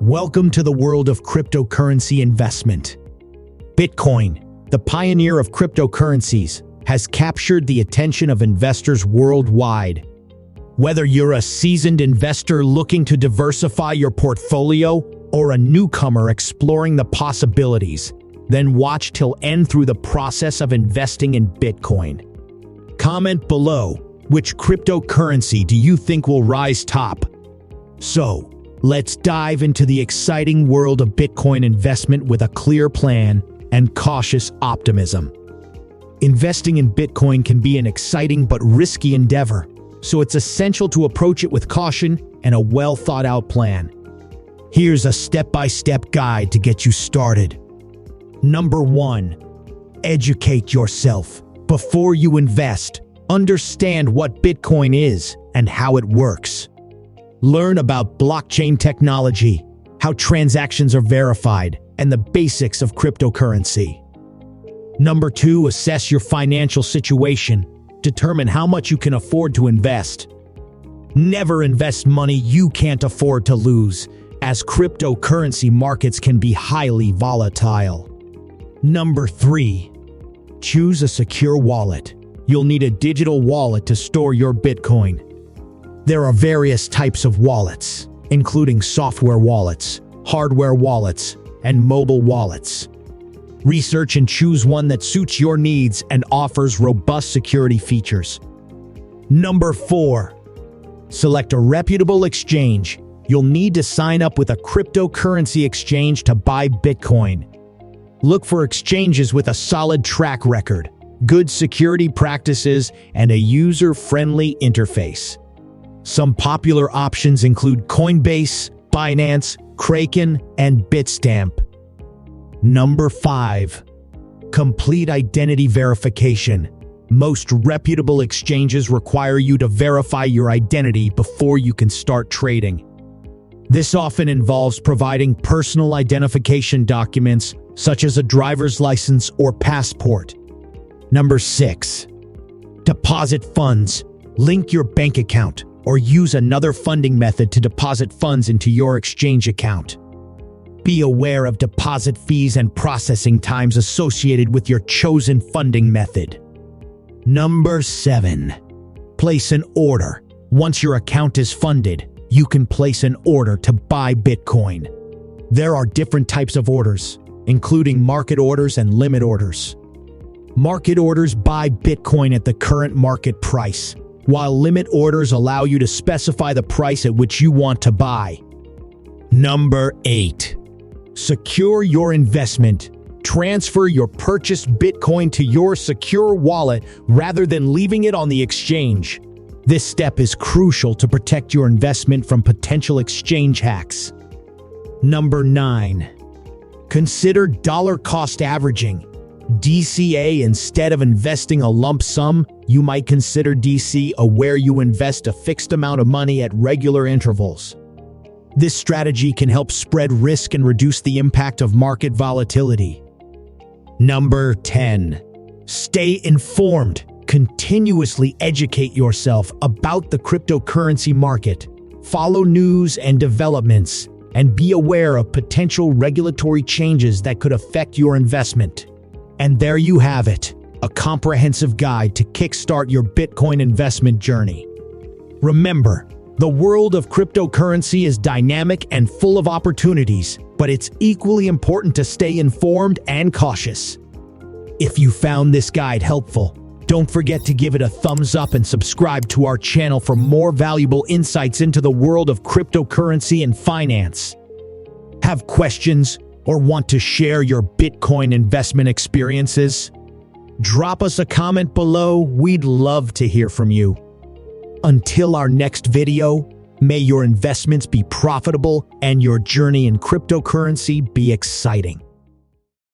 Welcome to the world of cryptocurrency investment. Bitcoin, the pioneer of cryptocurrencies, has captured the attention of investors worldwide. Whether you're a seasoned investor looking to diversify your portfolio or a newcomer exploring the possibilities, then watch till end through the process of investing in Bitcoin. Comment below, which cryptocurrency do you think will rise top? So, let's dive into the exciting world of Bitcoin investment with a clear plan and cautious optimism. Investing in Bitcoin can be an exciting but risky endeavor, so it's essential to approach it with caution and a well-thought-out plan. Here's a step-by-step guide to get you started. Number 1. Educate yourself. Before you invest, understand what Bitcoin is and how it works. Learn about blockchain technology, how transactions are verified, and the basics of cryptocurrency. Number 2. Assess your financial situation. Determine how much you can afford to invest. Never invest money you can't afford to lose, as cryptocurrency markets can be highly volatile. Number 3. Choose a secure wallet. You'll need a digital wallet to store your Bitcoin. There are various types of wallets, including software wallets, hardware wallets, and mobile wallets. Research and choose one that suits your needs and offers robust security features. Number 4. Select a reputable exchange. You'll need to sign up with a cryptocurrency exchange to buy Bitcoin. Look for exchanges with a solid track record, good security practices, and a user-friendly interface. Some popular options include Coinbase, Binance, Kraken, and Bitstamp. Number 5. Complete identity verification. Most reputable exchanges require you to verify your identity before you can start trading. This often involves providing personal identification documents such as a driver's license or passport. Number 6. Deposit funds. Link your bank account or use another funding method to deposit funds into your exchange account. Be aware of deposit fees and processing times associated with your chosen funding method. Number 7. Place an order. Once your account is funded, you can place an order to buy Bitcoin. There are different types of orders, including market orders and limit orders. Market orders buy Bitcoin at the current market price, while limit orders allow you to specify the price at which you want to buy. Number 8. Secure your investment. Transfer your purchased Bitcoin to your secure wallet rather than leaving it on the exchange. This step is crucial to protect your investment from potential exchange hacks. Number 9. Consider dollar cost averaging. DCA. Instead of investing a lump sum, you might consider DCA, where you invest a fixed amount of money at regular intervals. This strategy can help spread risk and reduce the impact of market volatility. Number 10. Stay informed. Continuously educate yourself about the cryptocurrency market. Follow news and developments, and be aware of potential regulatory changes that could affect your investment. And there you have it, a comprehensive guide to kickstart your Bitcoin investment journey. Remember, the world of cryptocurrency is dynamic and full of opportunities, but it's equally important to stay informed and cautious. If you found this guide helpful, don't forget to give it a thumbs up and subscribe to our channel for more valuable insights into the world of cryptocurrency and finance. Have questions or want to share your Bitcoin investment experiences? Drop us a comment below. We'd love to hear from you. Until our next video, may your investments be profitable and your journey in cryptocurrency be exciting.